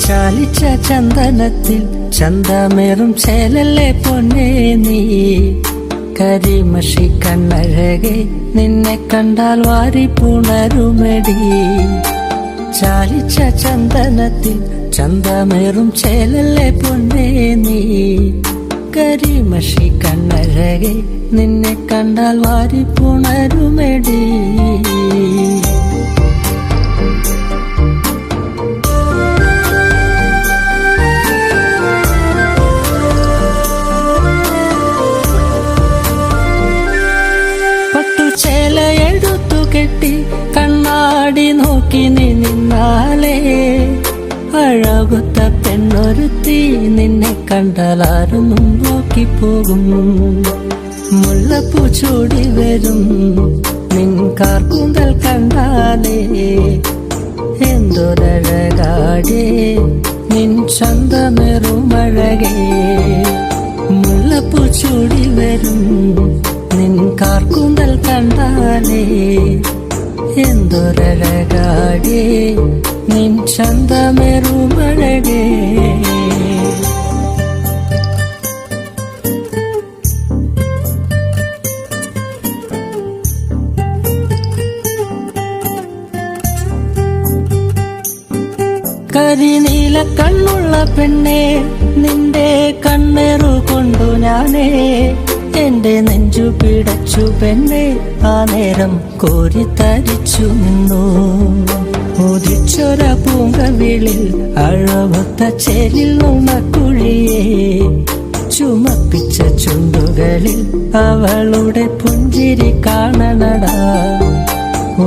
ചാലിച്ച ചന്ദനത്തിൽ ചന്തമേറും ചേലല്ലേ പൊന്നേ നീ, കരിമഷി കണ്ണഴകെ നിന്നെ കണ്ടാൽ വാരി പുണരുമെടി. ചാലിച്ച ചന്ദനത്തിൽ ചന്തമേറും ചേലല്ലേ പൊന്നേ നീ, കരിമഷി കണ്ണഴകെ നിന്നെ കണ്ടാൽ വാരി പുണരുമെടി. ചേലയെടുത്തു കെട്ടി കണ്ണാടി നോക്കി നീ നിന്നാലേ, അഴകുത്ത പെണ്ണൊരുത്തി നിന്നെ കണ്ടാലാരും നോക്കിപ്പോകും. മുല്ലപ്പൂ ചൂടി വരും നിൻ കാർക്കൂന്തൽ കണ്ടാലേ, എന്തൊരഴകാടേ നിൻ ചന്തമേറുമഴകേ. മുല്ലപ്പൂ ചൂടി വരും നിൻ കാർക്കൂന്തൽ കണ്ടാലേ, എന്തൊരഴകാടേ നിൻ ചന്തമേറുമഴകേ. കരിനീല കണ്ണുള്ള പെണ്ണേ, നിന്റെ കണ്ണെറു കൊണ്ടു ഞാനേ എന്റെ നെഞ്ചു പിടച്ചു പെണ്ണേ, ആ നേരം കോരിത്തരിച്ചു നിന്നു. ഉദിച്ചൊര പൂങ്കവിളിൽ അഴവത്ത ചേലിൽ നുണക്കുഴിയെ, ചുമപ്പിച്ച ചുണ്ടുകളിൽ അവളുടെ പുഞ്ചിരി കാണണടാ.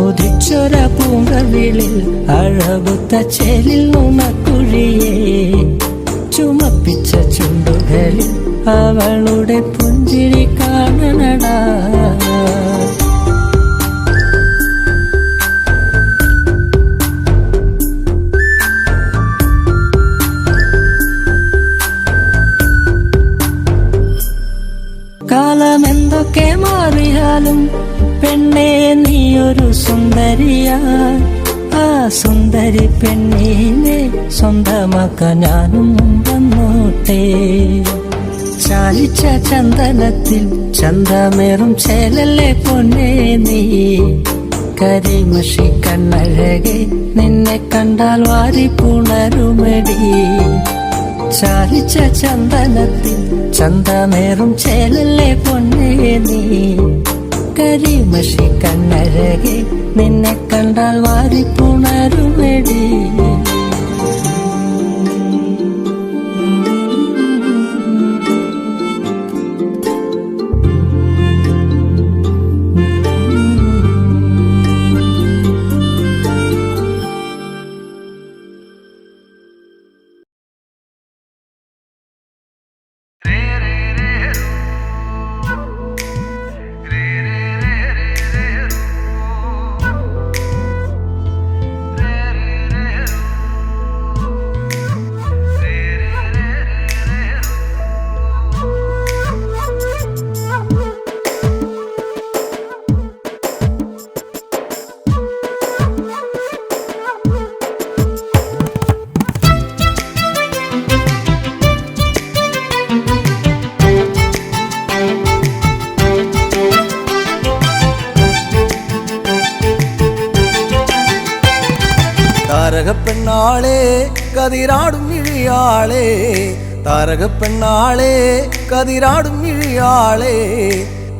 ഉദിച്ചൊര പൂങ്കവിളിൽ അഴവത്ത ചേലിൽ നുണക്കുഴിയെ, ചുമപ്പിച്ച ചുണ്ടുകളിൽ അവളുടെ പുഞ്ചിരി കാണണടാ. കാലമെന്തൊക്കെ മാറിയാലും പെണ്ണേ നീയൊരു സുന്ദരിയാ. ആ സുന്ദരി പെണ്ണിനെ സ്വന്തമാക്കാൻ ഞാനും വന്നോട്ടെ. ചാലിച്ച ചന്ദനത്തിൽ ചന്തമേറും ചേലല്ലേ പൊന്നേ നീ, കരിമഷി കണ്ണഴകെ നിന്നെ കണ്ടാൽ വാരി പുണരുമെടി. ചാലിച്ച ചന്ദനത്തിൽ ചന്തമേറും ചേലല്ലേ പൊന്നേ നീ, കരിമഷി കണ്ണഴകെ നിന്നെ കണ്ടാൽ വാരി പുണരുമെടി. താരകപ്പെണ്ണാളെ കതിരാടും ഇഴിയാളെ, താരകപ്പെണ്ണാളെ കതിരാടും ഇഴിയാളെ,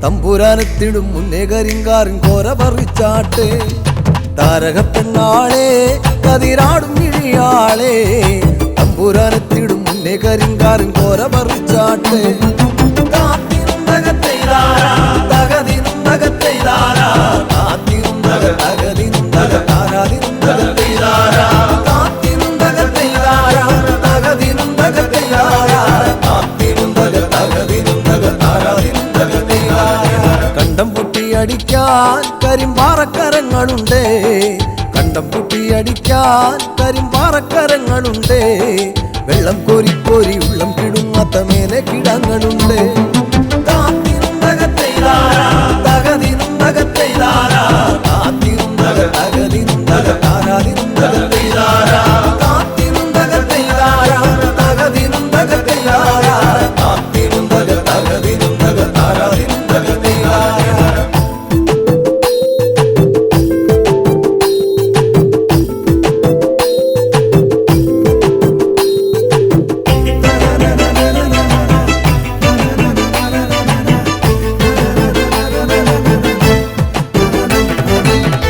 തമ്പുരാനെത്തിടും മുന്നേ കരിങ്കാറിൻ കോര പറിച്ചാട്ടെ. താരകപ്പെണ്ണാളെ കതിരാടും ഇഴിയാളെ, തമ്പുരാനെത്തിടും മുന്നേ കരിങ്കാറിൻ കോര പറിച്ചാട്ടെ. അടിക്കാൻ കരിമ്പാറക്കരങ്ങളുണ്ട്, കണ്ടം അടിക്കാൻ കരിമ്പാറക്കരങ്ങളുണ്ട്. വെള്ളം കോരി കോരി ഉള്ളം കിടുങ്ങാത്ത മേലെ കിടങ്ങളുണ്ട്.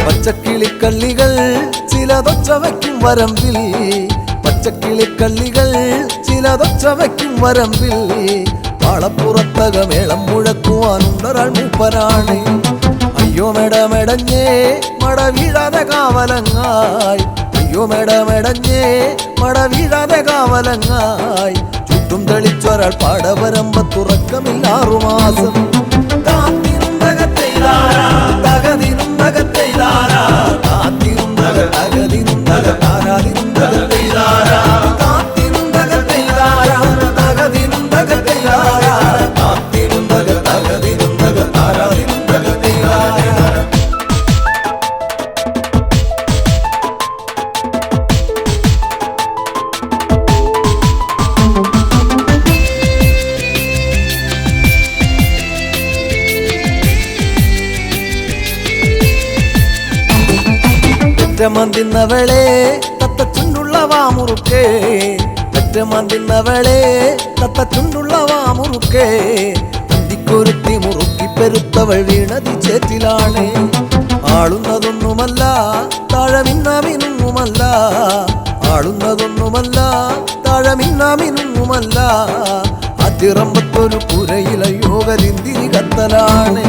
പച്ചക്കിളിക്കള്ളികൾ ചിലതൊച്ച വയ്ക്കും വരമ്പിൽ, പച്ചക്കിളിക്കള്ളികൾ ചിലതൊച്ച വയ്ക്കും വരമ്പിൽ. പാളപ്പുറത്തകമേളം മുഴക്കുവാനുണ്ടൊരാൾ മൂപ്പനാണ്. അയ്യോ മെടമെടഞ്ഞേ മട വീഴാതെ കാവലങ്ങായി, അയ്യോ മെടമെടഞ്ഞേ മട വീഴാതെ കാവലങ്ങായി. ചുറ്റും തെളിച്ചൊരാൾ പാടവരമ്പത്തുറക്കമില്ലാറു മാസം. പെറ്റമന്തിന്നവളെ തത്തച്ചുണ്ടുള്ള വാമുറുക്കേ, പെറ്റമന്തിന്നവളെ തത്തച്ചുണ്ടുള്ള വാമുറുക്കേ. അന്തിക്കൊരുത്തി മുറുക്കി പെരുത്തവൾ വീണതി ചേറ്റിലാണ്. ആളുന്നതൊന്നുമല്ല താഴമിന്നാമിനുമല്ല, ആളുന്നതൊന്നുമല്ല താഴമിന്നാമിനുമല്ല. അതിറമ്പത്തൊരു പുരയില യോഗലിന്തിരി കത്തലാണ്.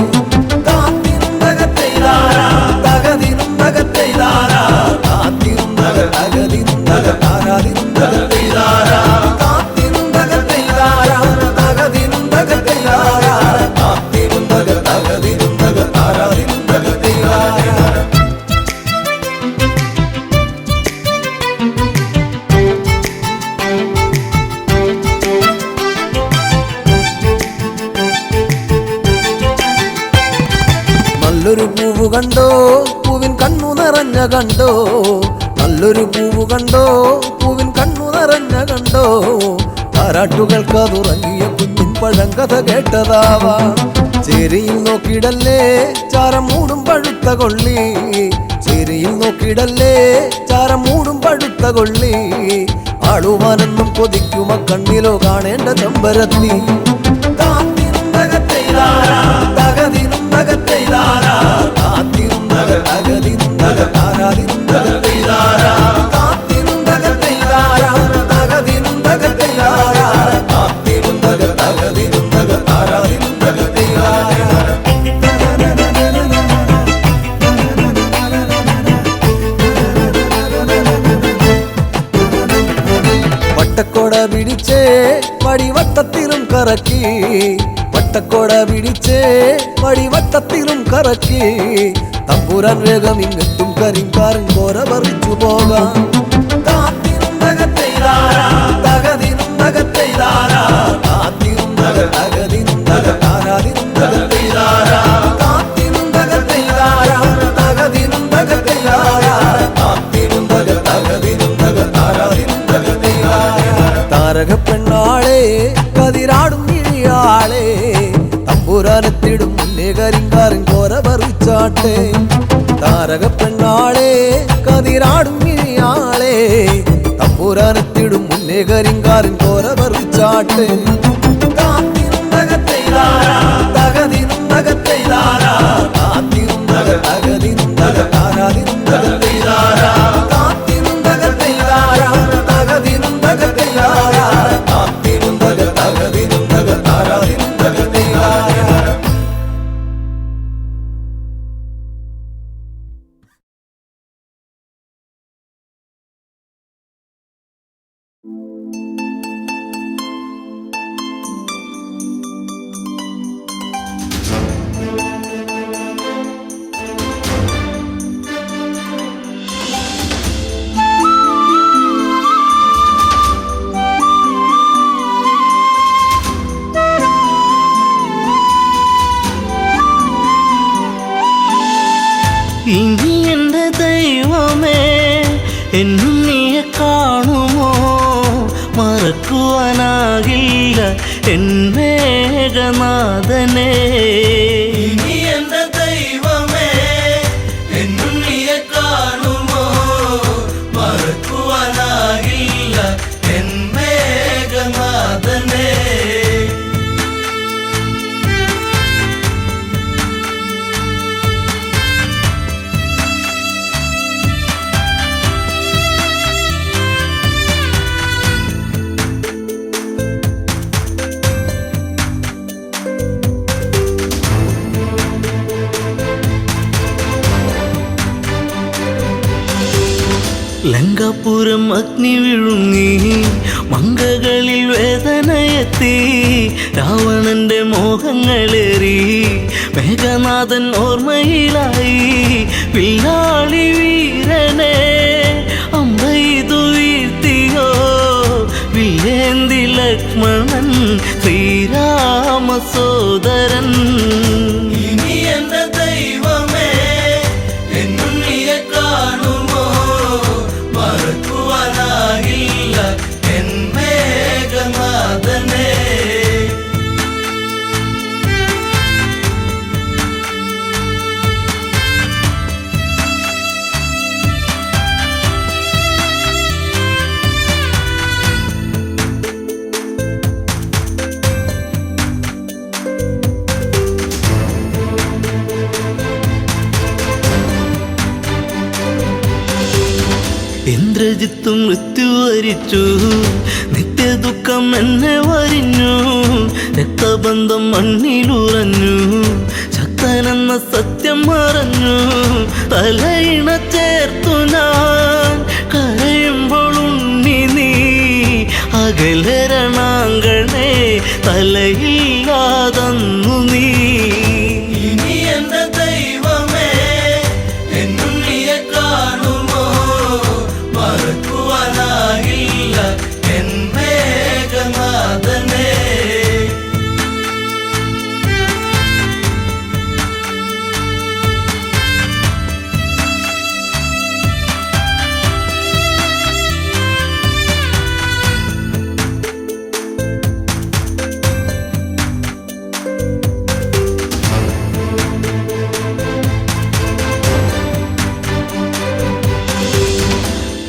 നല്ലൊരു പൂവ് കണ്ടോ പൂവിൻ കണ്ണു നിറഞ്ഞ കണ്ടോ, നല്ലൊരു പൂവ് കണ്ടോ പൂവിൻ കണ്ണു നിറഞ്ഞ കണ്ടോ. താരാട്ടുകൾക്കതുറങ്ങിയ കുഞ്ഞിൻ പഴങ്കഥ കേട്ടതാവാ. ചേരിയിൽ നോക്കിടല്ലേ ചാരം മൂടും പഴുത്ത കൊള്ളി, ചേരിയിൽ നോക്കിടല്ലേ ചാരം മൂടും പഴുത്ത കൊള്ളി. ആളുവാനെന്നും കൊതിക്കുമ കണ്ണിലോ കാണേണ്ട ചെമ്പരത്തി. വട്ടക്കൊട പിടിച്ചേ വടിവട്ടത്തിലും കറക്കി, വട്ടക്കൊട പിടിച്ചേ വടിവട്ടത്തിലും കറക്കി. തമ്പുരാൻ വേഗം ഇങ്ങെത്തും കരിങ്കാരൻ കോര പറിച്ചു പോകാം. താരകപ്പെണ്ണാളെ കതിരാടും ഇഴിയാളെ, തമ്പുരാനെത്തിടും മുന്നേ കരിങ്കാരൻ കോര പറിച്ചാട്ടെ. താരകപ്പെണ്ണാളെ കതിരാടും ഇഴിയാളെ, തമ്പുരാനെത്തിടും മുന്നേ കരിങ്കാരൻ കോര പറിച്ചാട്ടെ. ഇനി എൻ്റെ ദൈവമേ എന്നുണ്ണിയെ കാണുമോ മറക്കുവാനാകില്ല എൻ മേഘനാഥനെ. ഇനി എൻ്റെ ദൈവമേ എന്നുണ്ണിയെ കാണുമോ മറക്കുവാനാകില്ല എൻ മേഘനാഥനെ. ലങ്കാപുരം അഗ്നി വിഴുങ്ങി മങ്കകളിൽ വേദനയെത്തി രാവണന്റെ മോഹങ്ങളേറി മേഘനാഥൻ ഓർമ്മയിലായി. വില്ലാളി വീരനെ അമ്പെയ്തു വീഴ്ത്തിയോ വില്ലേന്തി ലക്ഷ്മണൻ ശ്രീരാമ സോദരൻ. ഇനി എൻ്റെ ദൈവമേ എന്നുണ്ണിയെ കാണുമോ മറക്കുവാനാകില്ല എൻ മേഘനാഥനെ. ഇന്ദ്രജിത്ത് മൃത്യു വരിച്ചു, നിത്യദുഃഖം എന്നെ വരിഞ്ഞു. രക്തബന്ധം മണ്ണിലുറഞ്ഞു, ശക്തനെന്ന സത്യം മറഞ്ഞു. തലയിണ ചേർത്തു ഞാൻ കരയുമ്പോൾ ഉണ്ണി നീ അകലരണാങ്കണേ തലയില്ലാതന്നു നീ. ഇനി എൻ്റെ ദൈവമേ എന്നുണ്ണിയെ കാണുമോ മറക്കുവാനാകില്ല എൻ മേഘനാഥനെ.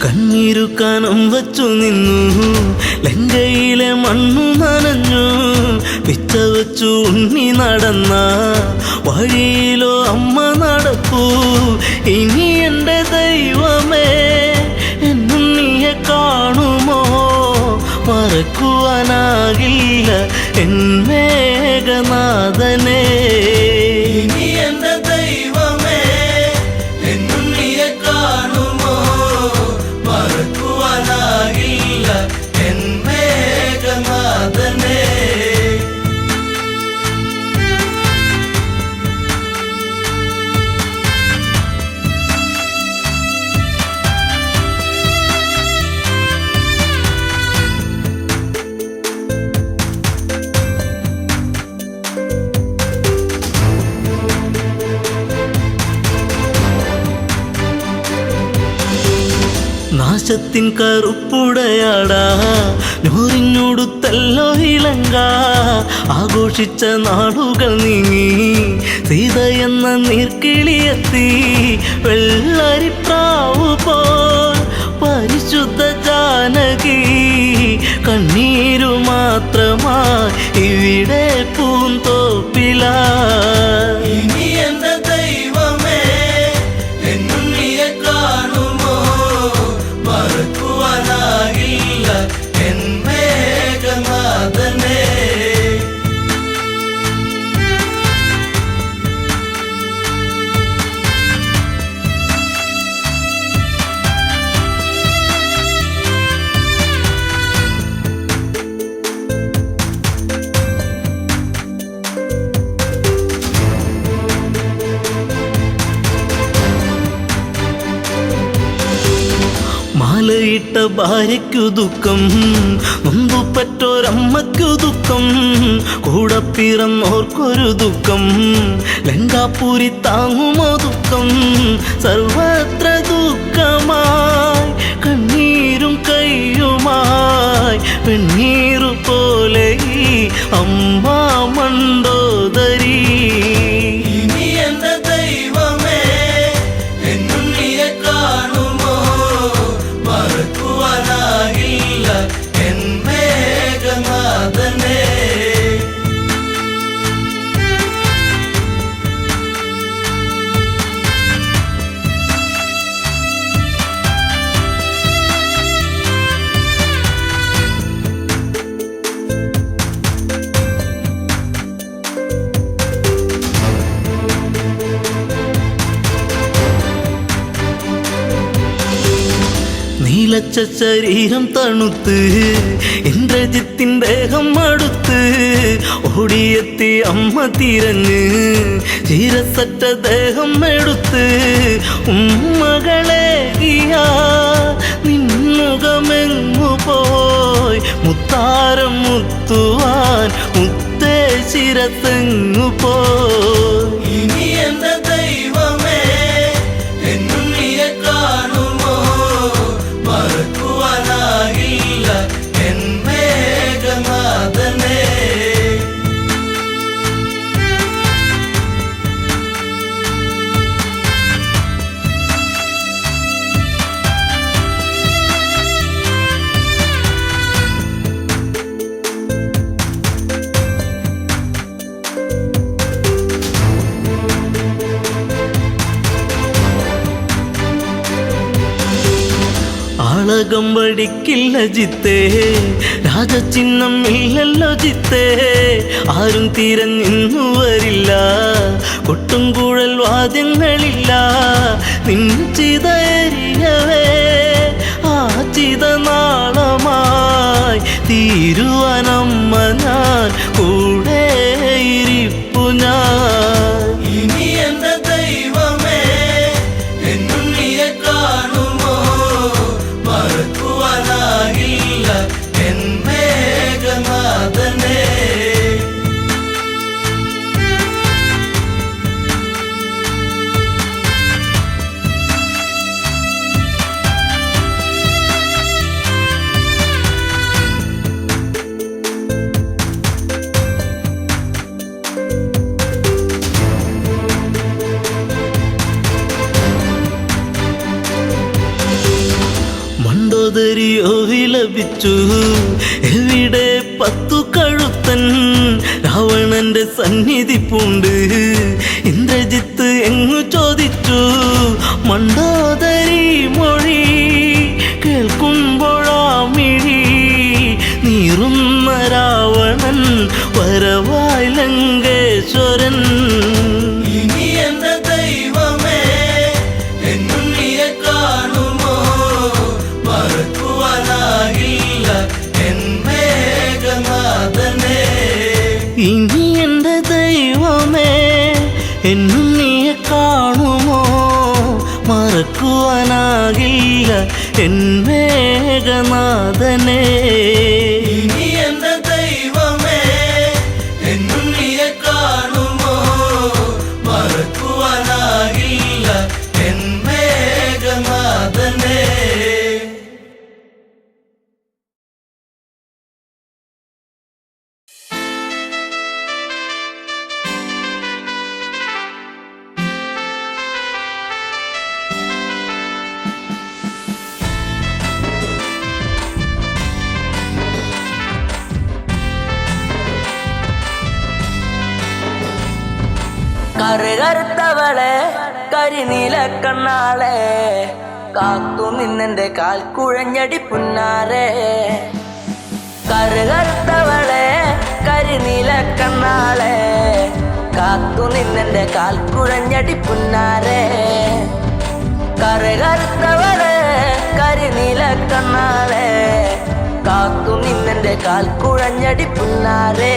കണ്ണീരു കനം വച്ചു നിന്നു, ലങ്കയിലെ മണ്ണു നനഞ്ഞു. പിച്ച വച്ചു ഉണ്ണി നടന്ന വഴിയിലോ അമ്മ നടക്കൂ. ഇനി എൻ്റെ ദൈവമേ എന്നുണ്ണിയെ കാണുമോ മറക്കുവാനാകില്ല എൻ മേഘനാഥനെ. ഇനി എൻ്റെ ദൈവമേ എന്നുണ്ണിയെ കാണുമോ മറക്കുവാനാകില്ല എൻ മേഘനാഥനെ. നാശത്തിൻ കറുപ്പുടയാടാ നൂറിഞ്ഞൊടുത്തല്ലോ ഇലങ്ക. ആഘോഷിച്ച നാളുകൾ നീങ്ങി സീത എന്ന നീർക്കിളിയെത്തി. വെള്ളരിപ്രാവു പോൽ പരിശുദ്ധ ജാനകി കണ്ണീരു മാത്രമായി ഇവിടെ പൂന്തോപ്പില. ഇനി എൻ്റെ ദൈവമേ എന്നുണ്ണിയെ കാണുമോ മറക്കുവാനാകില്ല എൻ മേഘനാഥനെ. വിട്ട ഭാര്യയ്ക്കു ദുഃഖം, നൊന്തുപറ്റോരമ്മയ്ക്കു ദുഃഖം, കൂടെ പിറന്നോർക്കൊരു ദുഃഖം, ലങ്കാപുരി താങ്ങുമോ ദുഃഖം, സർവത്ര ദുഃഖമായി കണ്ണീരും കയ്യുമായി വെണ്ണീറു പോലെ ഈ അമ്മ മണ്ടോദരി. ഇനി എന്റെ ദൈവമേ എന്നുണ്ണിയെ കാണുമോ, മറക്കുവാനാകില്ല എൻ മേഘനാഥനെ. നീലച്ച ശരീരം തണുത്ത് ഇന്ദ്രജിത്തിൻ ദേഹം അടുത്ത് ഓടിയെത്തി അമ്മ തിരഞ്ഞ് ചീരസറ്റ ദേഹം എടുത്ത് ഉമ്മകളെ നിന്നുകമെങ്ങു പോയി മുത്താരം മുത്തുവാൻ മുത്തേ ശിരത്തെങ്ങു പോയി. ഇനി എന്റെ ദൈവമേ എന്നുണ്ണിയെ കാണുമോ, മറക്കുവാനാകില്ല എൻ മേഘനാഥനെ. ആളകം വടിക്കില്ല ജിത്തേ, രാജചിഹ്നം ഇല്ലല്ലോ ജിത്തേ, ആരും തിരഞ്ഞിന്നു വരില്ല, കൊട്ടും കുഴൽ വാദ്യങ്ങളില്ല, നിൻ ചിതയരിയവേ ആ ചിതനാളമായി തീരുവാനമ്മ ഞാൻ കൂടെ ഇരിപ്പു ഞാൻ. ഇനി എന്റെ ദൈവമേ എന്നുണ്ണിയെ കാണുമോ, മറക്കുവാനാകില്ല എൻ മേഘനാഥനെ. മണ്ടോദരിയോ വിലപിച്ചു, എവിടെ 10 കഴുത്തൻ, രാവണന്റെ സന്നിധി പൂണ്ട് ഇന്ദ്രജിത്ത് എങ്ങു ചോദിച്ചു. മണ്ടോദരി മൊഴി കേൾക്കുമ്പോഴാ മിഴി നീറുന്ന രാവണൻ വരവായി ലങ്കേശ്വരൻ. ഇനി എന്റെ ദൈവമേ എന്നുണ്ണിയെ കാണുമോ, മറക്കുവാനാകില്ല എൻ മേഘനാഥനെ. ഇനി എന്റെ ദൈവമേ എന്നുണ്ണിയെ കാണുമോ, മറക്കുവാനാകില്ല എൻ മേഘനാഥനെ. ഇനി എന്റെ ദൈവമേ എന്നുണ്ണിയെ കാണുമോ, മറക്കുവാനാകില്ല എൻ മേഘനാഥനെ. കറുകറുത്തവളെ കരിനീല കണ്ണാളെ കാത്തു നിന്നെന്റെ കാൽ കുഴഞ്ഞടി പുന്നാരെ. കറുകറുത്തവളെ കരിനീല കണ്ണാളെ കാത്തു നിന്നെന്റെ കാൽ കുഴഞ്ഞടി പുന്നാരെ. കറുകറുത്തവളെ കരിനീല കണ്ണാളെ കാത്തു നിന്നെന്റെ കാൽ കുഴഞ്ഞടി പുന്നാരെ.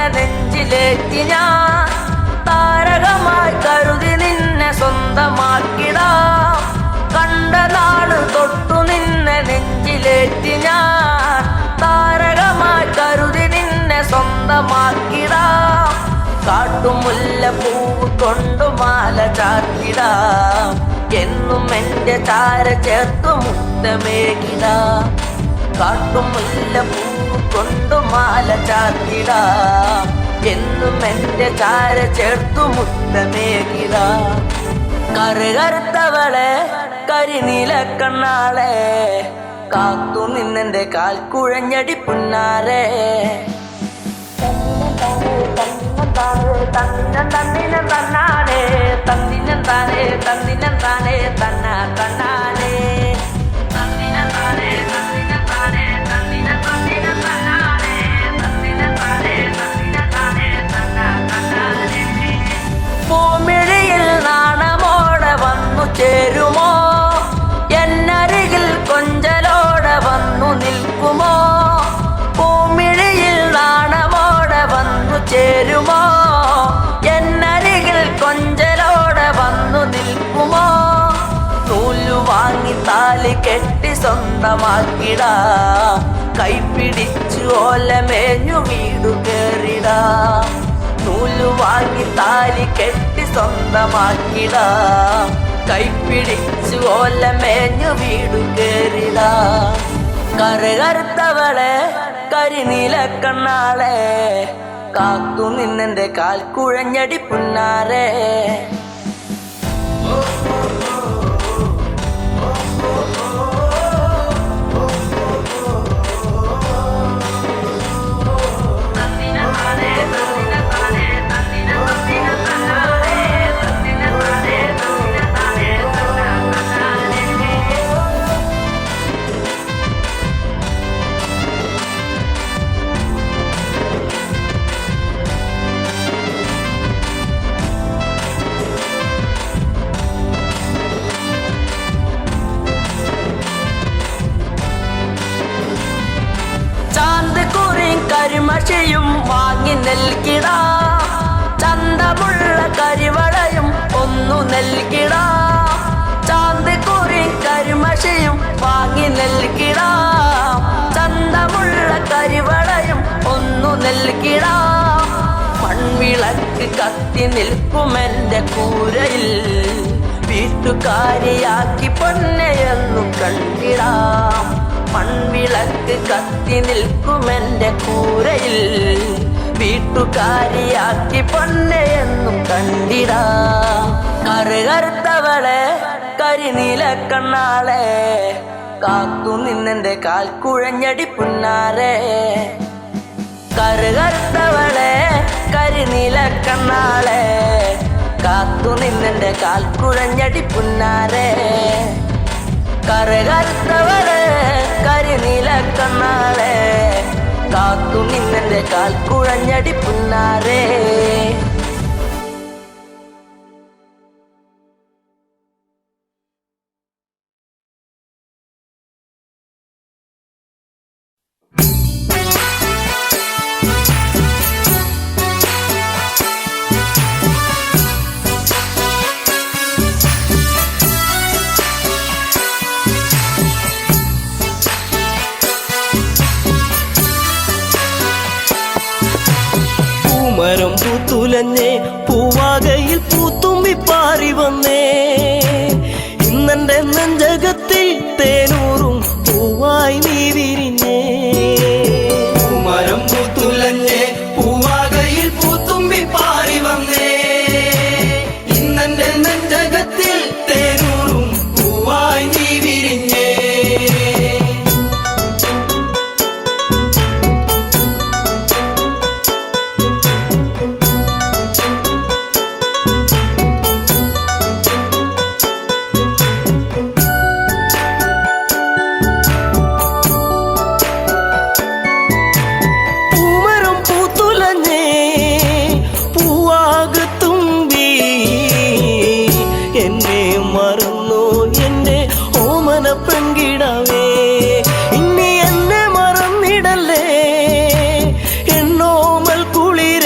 നിന്നെ നെഞ്ചിലേറ്റി ഞാൻ താരകമായി കരുതി നിന്നെ സ്വന്തമാക്കിടാം. കണ്ട നാട് തൊട്ടു നിന്നെ നെഞ്ചിലേറ്റി ഞാൻ താരകമായി കരുതി നിന്നെ സ്വന്തമാക്കിടാം. കാട്ടുമുല്ല പൂവ് കൊണ്ടു മാല ചാർത്തിടാം. എന്നും എൻ്റെ ചാര ചേർത്തു മുത്തമേകിടാം. കാട്ടുമുല്ല പൂവ് കൊണ്ടു മാല ചാർത്തിടാം. എന്നും എൻ്റെ ചാര ചേർത്തു മുത്തമേകിടാം. കറുകറുത്തവളെ കരിനീല കണ്ണാളെ കാത്തു നിന്നെൻ്റെ കാൽ കുഴഞ്ഞടി പുന്നാരെ. തന്നിനം തന്നാനേ തന്നിനം താനേ തന്നിനം താനേ തന്ന തന്നാനേ തന്നിനം താനേ തന്നിനം താനേ തന്നിനം തന്നിനം തന്നാനേ തന്നിനം താനേ തന്നിനം താനേ തന്ന തന്നാനേ. പൂമിഴിയിൽ നാണമോടെ വന്നു ചേരുമോ? എന്നരികിൽ കൊഞ്ചലോടെ വന്നു നിൽക്കുമോ? പൂമിഴിയിൽ നാണമോടെ വന്നു ചേരുമോ? എന്നരികിൽ കൊഞ്ചലോടെ വന്നു നിൽക്കുമോ? നൂലു വാങ്ങി താലി കെട്ടി സ്വന്തമാക്കിടാം. കൈപിടിച്ചു ഓലമേഞ്ഞു വീടു കേറിടാം. നൂലു വാങ്ങി താലി കെട്ടി സ്വന്തമാക്കിടാം. കൈപിടിച്ചു ഓലമേഞ്ഞു വീടു കേറിടാം. കറുകറുത്തവളെ കരിനീല കണ്ണാളെ കാത്തു നിന്നെൻ്റെ കാൽ കുഴഞ്ഞടി പുന്നാരെ. കരിമഷിയും വാങ്ങി നൽകിടാം. ചന്തമുള്ള കരിവളയും ഒന്നു നൽകിടാം. ചാന്തിക്കുറി കരിമഷിയും വാങ്ങി നൽകിടാം. ചന്തമുള്ള കരിവളയും ഒന്നു നൽകിടാം. മൺവിളക്ക് കത്തി നിൽക്കുമെൻ്റെ കൂരയിൽ വീട്ടുകാരിയാക്കി പൊന്നെയെന്നു കണ്ടിടാം. മൺവിളക്ക് കത്തി നിൽക്കുമെൻ്റെ കൂരയിൽ വീട്ടുകാരിയാക്കി പൊന്നെയെന്നും കണ്ടിടാം. കറുകറുത്തവളെ കരിനീല കണ്ണാളെ കാത്തു നിന്നെൻ്റെ കാൽ കുഴഞ്ഞടി പുന്നാരെ. കറുകറുത്തവളെ കരിനീല കണ്ണാളെ കാത്തു നിന്നെൻ്റെ കാൽ കുഴഞ്ഞടി പുന്നാരെ. കറുകറുത്തവളെ കരിനീല കണ്ണാളെ കാത്തു നിന്നെൻ്റെ കാൽ കുഴഞ്ഞടി പുന്നാരെ. മരം പൂത്തുലഞ്ഞേ പൂവാകയിൽ പൂത്തുമ്പി പാറി വന്നേ. ഇന്നെന്റെ നെഞ്ചകത്തിൽ തേനൂറും പൂവായി നീ വിരിഞ്ഞേ. മരം പൂത്തുലഞ്ഞേ പൂവാകയിൽ പൂത്തുമ്പി പാറി വന്നേ. ഇന്നെന്റെ നെഞ്ചകത്തിൽ തേനൂറും പൂവായി നീ വിരിഞ്ഞേ. പെൺകിടാവേ ഇനി എന്നെ മറന്നിടല്ലേ. എന്നോമൽ കുളിര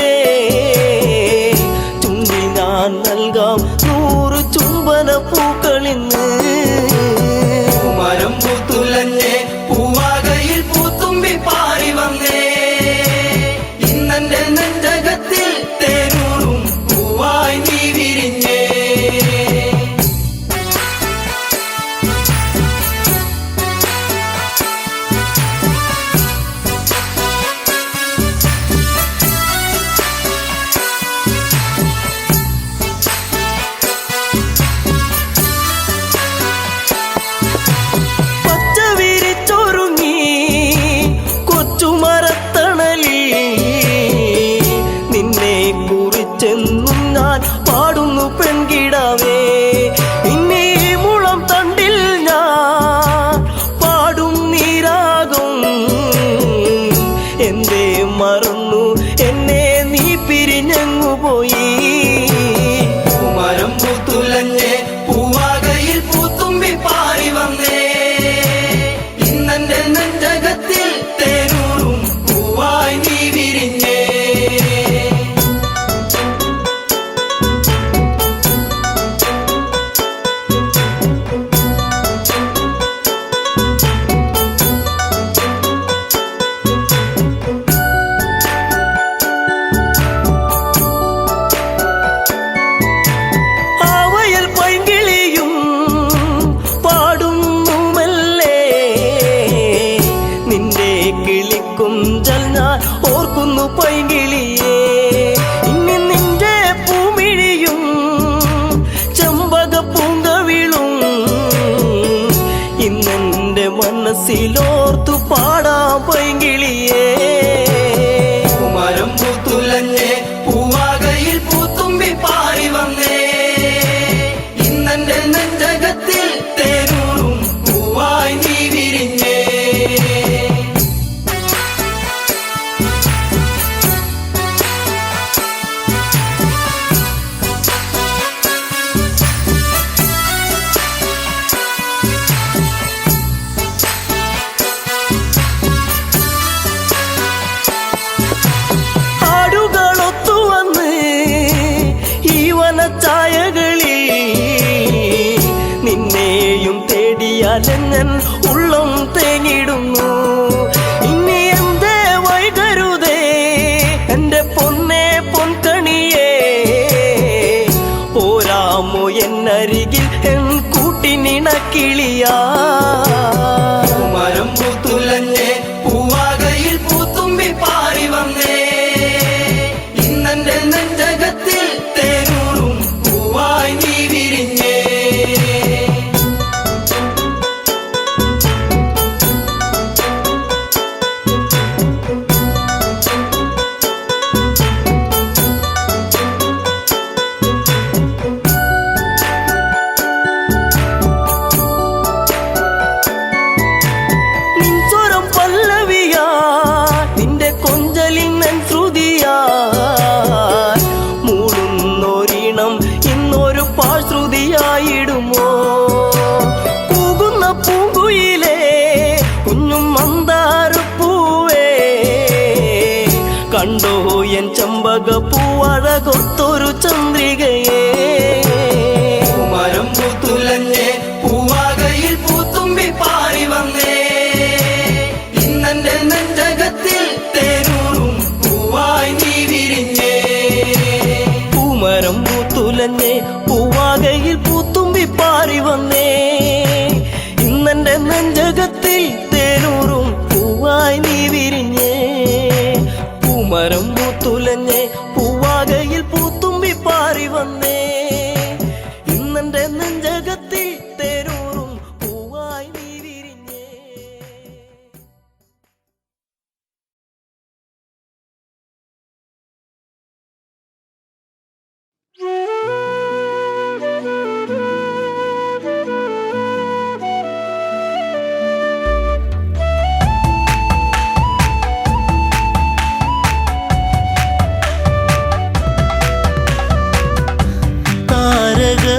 പൈങ്കിളിയേ ഇനി നിന്റെ പൂമിഴിയും ചെമ്പക പൂങ്കവിളും ഇന്നെന്റെ മനസ്സിലോർത്തു പാടാം പൈങ്കിളിയേ മരം പൂത്തുലഞ്ഞേ പൂവാകയിൽ പൂത്തുമ്പി പാറി വന്നേ ഇന്നെന്റെ നെഞ്ചകത്തിൽ തേനൂറും പൂവായി നീ വിരിഞ്ഞേ ചായകളിൽ നിന്നെയും തേടിയാലഞ്ഞൻ ഉള്ളം തേങ്ങിടുന്നു ഇനി എന്തേ വൈകരുതേ എന്റെ പൊന്നേ പൊൻകണിയേ പോരാമോ എന്നരികിൽ എൻ കൂട്ടിനിണക്കിളിയാ മരം പൂത്തുലഞ്ഞേ പൂവാകയിൽ പൂത്തുമ്പി പാറി വന്നേ ഇന്നെന്റെ നെഞ്ചകത്തിൽ തേനൂറും പൂവായി നീ വിരിഞ്ഞേ നിൻസ്വരം പല്ലവിയാ നിന്റെ കൊഞ്ചലിൻ ശ്രുതിയാ മൂടുന്നൊരീണം ഇന്നൊരു പാശ്രുതിയായിടുമോ കൂകുന്ന പൂങ്കുയിലേ കുഞ്ഞും മന്ദാരപ്പൂവേ കണ്ടോ എൻ ചമ്പക പൂവഴകൊത്തൊരു ചന്ദ്രികയേ മരം പൂത്തുലഞ്ഞേ പൂവാകയിൽ പൂത്തുമ്പി പാറി വന്നേ ഇന്നെന്റെ നെഞ്ചകത്തിൽ തേനൂറും പൂവായി നീ വിരിഞ്ഞേ പൂമരം പൂത്തുലഞ്ഞേ പൂവാകയിൽ പൂത്തുമ്പി പാറി വന്നേ ഇന്നെന്റെ നെഞ്ചകത്തിൽ തേനൂറും പൂവായി നീ വിരിഞ്ഞേ പൂമരം പൂത്തുലഞ്ഞേ പൂവാകയിൽ പൂത്തുമ്പി പാറി വന്നേ ഇന്നെന്റെ നെഞ്ചകത്തിൽ തേനൂറും പൂവായി നീ വിരിഞ്ഞേ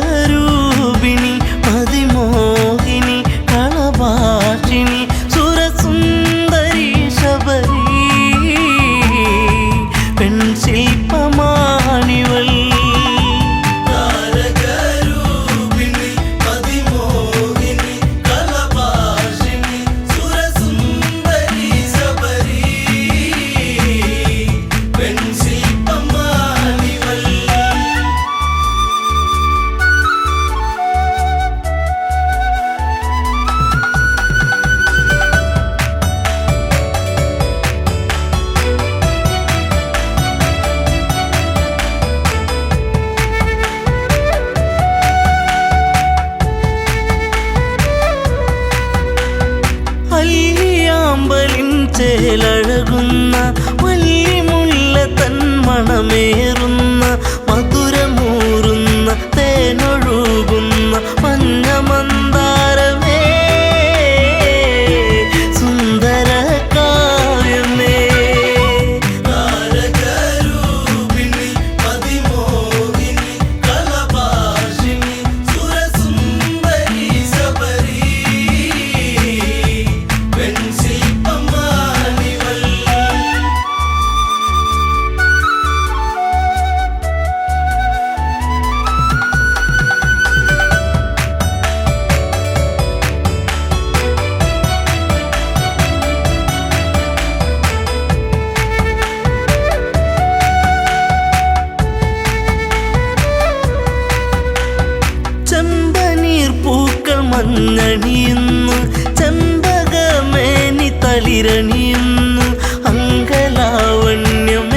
താരകരൂപിണി അതിമോഹിനി കളഭാഷിണി സുരസുന്ദരി ശബരി പെൺശില്പമാണിവൾ താരകരൂപിണി അതിമോഹിനി കളഭാഷിണി സുരസുന്ദരി ശബരി പെൺശില്പമാണിവൾ അല്ലിയാമ്പലിൻ ചേലഴകുന്ന വല്ലിമുല്ല തൻ മണമേറുന്ന മധുരമൂറുന്ന തേനൊഴുകുന്ന മഞ്ഞമന്ദാരമേ സുന്ദര കാവ്യമേ താരകരൂപിണി അതിമോഹിനി കളഭാഷിണി സുരസുന്ദരി ശബരി പെൺശില്പമാണിവൾ ചെമ്പനീർ പൂക്കൾ മഞ്ഞണിയുന്നു ചെമ്പകമേനി തളിരണിയുന്നു അങ്കലാവണ്യം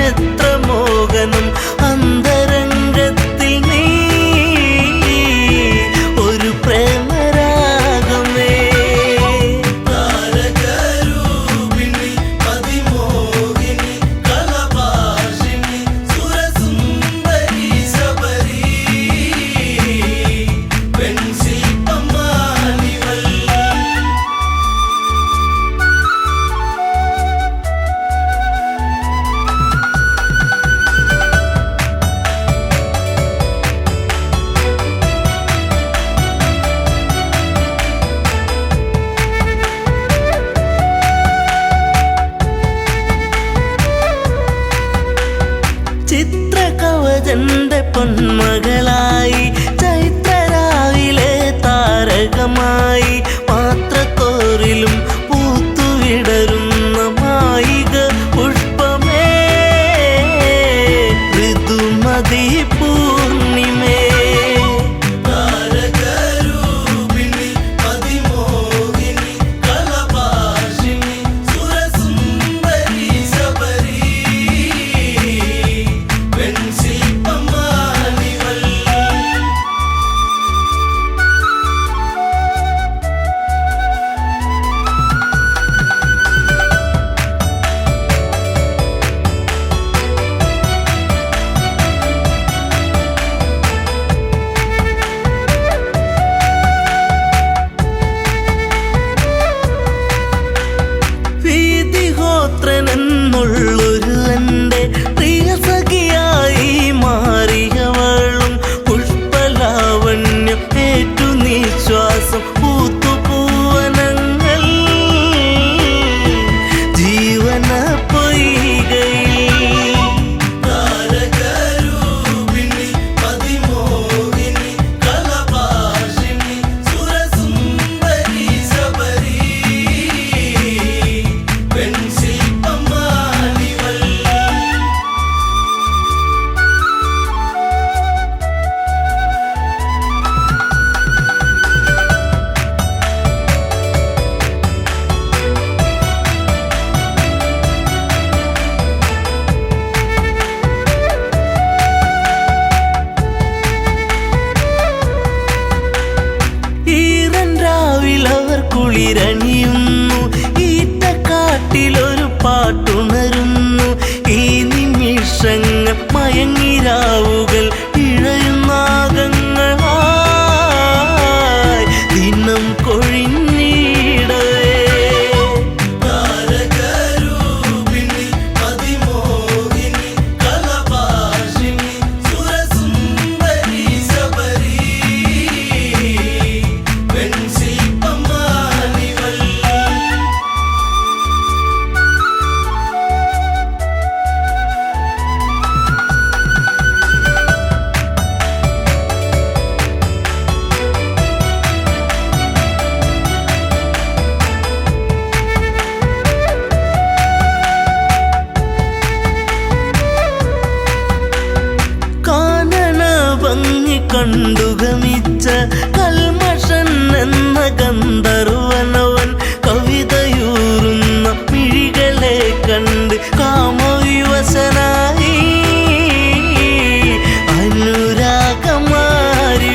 കണ്ടു ഗമിച്ച കൽമഷൻ എന്ന ഗന്ധർവനവൻ കവിതയൂറുന്ന മിഴികളെ കണ്ട് കാമവിവശനായി അനുരാഗമാരി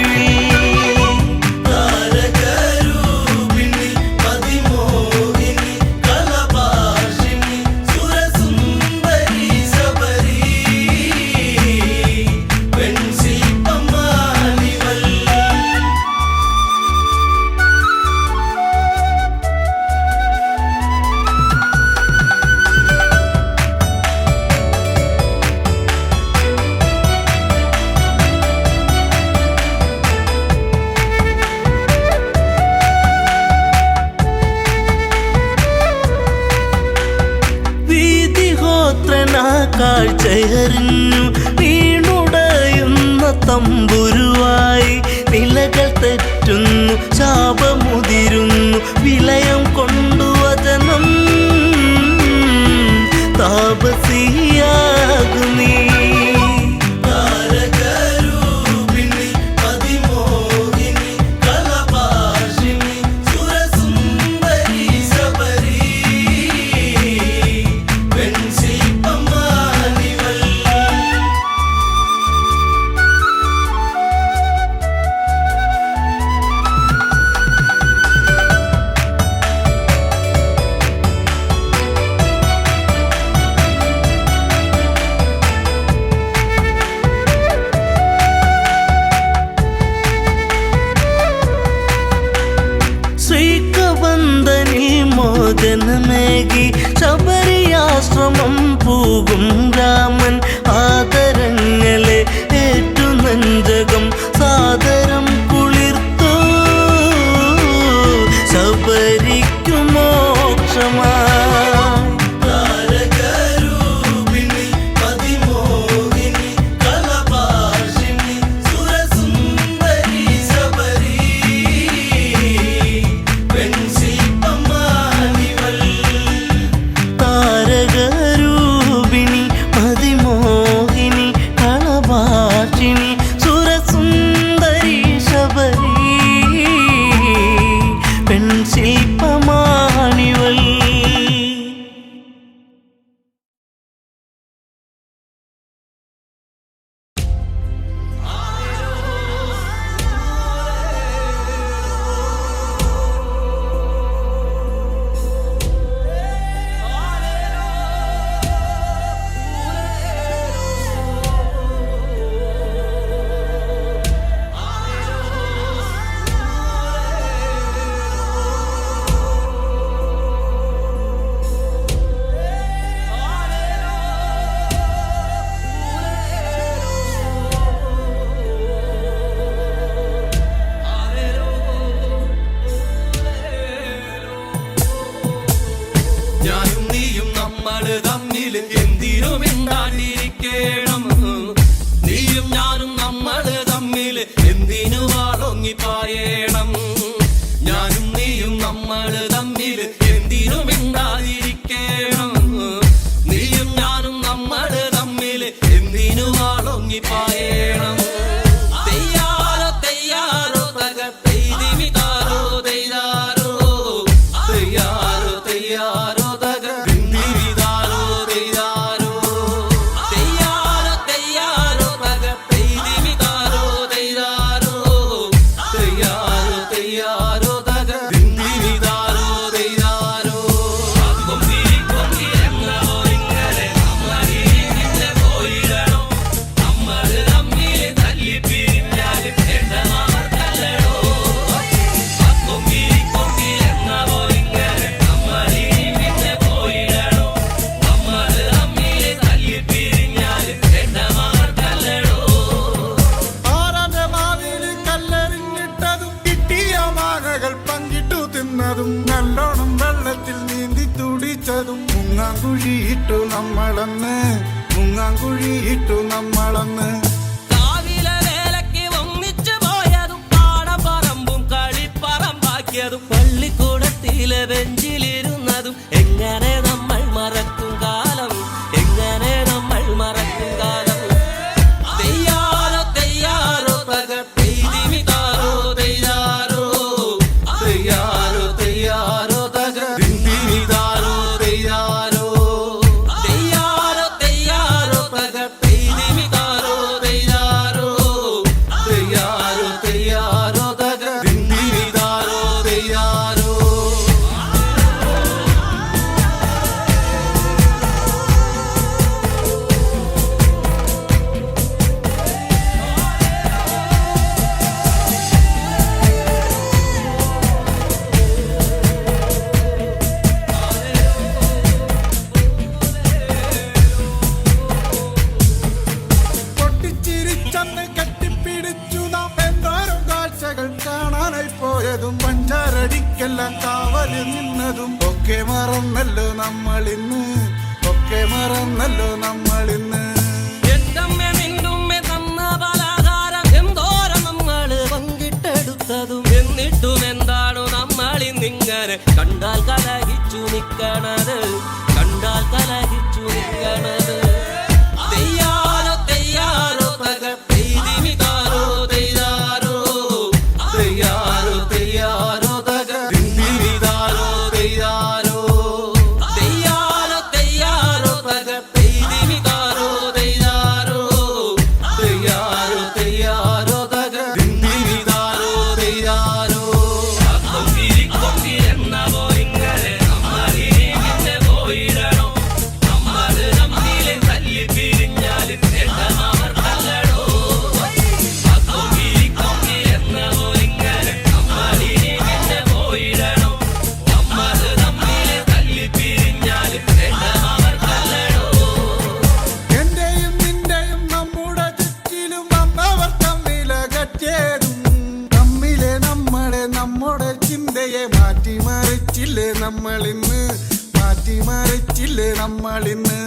കാഴ്ചയറിഞ്ഞു വീണുടയുന്ന തമ്പുരുവായി നിലകൾ തെറ്റുന്നു ശാപമുതിരുന്നു വിലയം കൊണ്ടു വചനം താപസിയാകുന്നീ മോചനമേകി ശബരിയാശ്രമം പോകും രാമൻ ആദരങ്ങളെ ഏറ്റു നെഞ്ചകം സാദരം കുളിർത്തു ശബരിക്കു മോക്ഷമാ മുങ്ങാങ്കുഴിയിട്ടു നമ്മളന്ന് കാവിലെ വേലയ്ക്ക് ഒന്നിച്ചു പോയതും പാടപ്പറമ്പും കളിപ്പറമ്പാക്കിയതും പള്ളിക്കൂടത്തിലെ ബെഞ്ചിലിരുന്നതും എങ്ങനെ നമ്മൾ മറക്കും കാലം തെയ്യാറോ തെയ്യാറോ തകർ ഒക്കെ മറന്നല്ലോ നമ്മളിന്ന്, ഒക്കെ മറന്നല്ലോ നമ്മളിന്ന്. എന്തമ്മ നിന്നുമ്മ തന്ന പലഹാരം എന്തോരം നമ്മള് പങ്കിട്ടെടുത്തതും എന്നിട്ടും എന്താണു നമ്മളിന്നിങ്ങനെ കണ്ടാൽ കലഹിച്ചു നിക്കണത്, കണ്ടാൽ കലഹിച്ചു നിക്കണത്. തെയ്യാറോ തെയ്യാറോ തക പെയ്തിമിതാരോ തെയ്യാറോ, തെയ്യാറോ തെയ്യാറോ തക പെയ്തിമിതാരോ തെയ്യാറോ, തെയ്യാറോ തെയ്യാറോ തക പെയ്തിമിതാരോ തെയ്യാറോ, തെയ്യാറോ തെയ്യാറോ തക പെയ്തിമിതാരോ തെയ്യാറോ. കൊമ്പി എന്ന പോയിങ്ങനെ നമ്മളിങ്ങനെ പോയിടണോ, നമ്മള് നമ്മിലെ തല്ലി പിരിഞ്ഞാല് നേട്ടം അവർക്കല്ലടോ. കൊമ്പി എന്ന പോയിങ്ങനെ നമ്മളിങ്ങനെ പോയിടണോ, നമ്മള് നമ്മിലെ തല്ലി പിരിഞ്ഞാല് നേട്ടം അവർക്കല്ലടോ. എന്റെയും നിന്റെയും നമ്മുടെ ചുറ്റിലും വന്നവർ തമ്മിലകറ്റേതും, തമ്മിലെ നമ്മളെ നമ്മുടെ ചിന്തയെ മാറ്റിമറിച്ചില്ലേ നമ്മളിന്ന്, മാറ്റിമറിച്ചില്ലേ നമ്മളിന്ന്.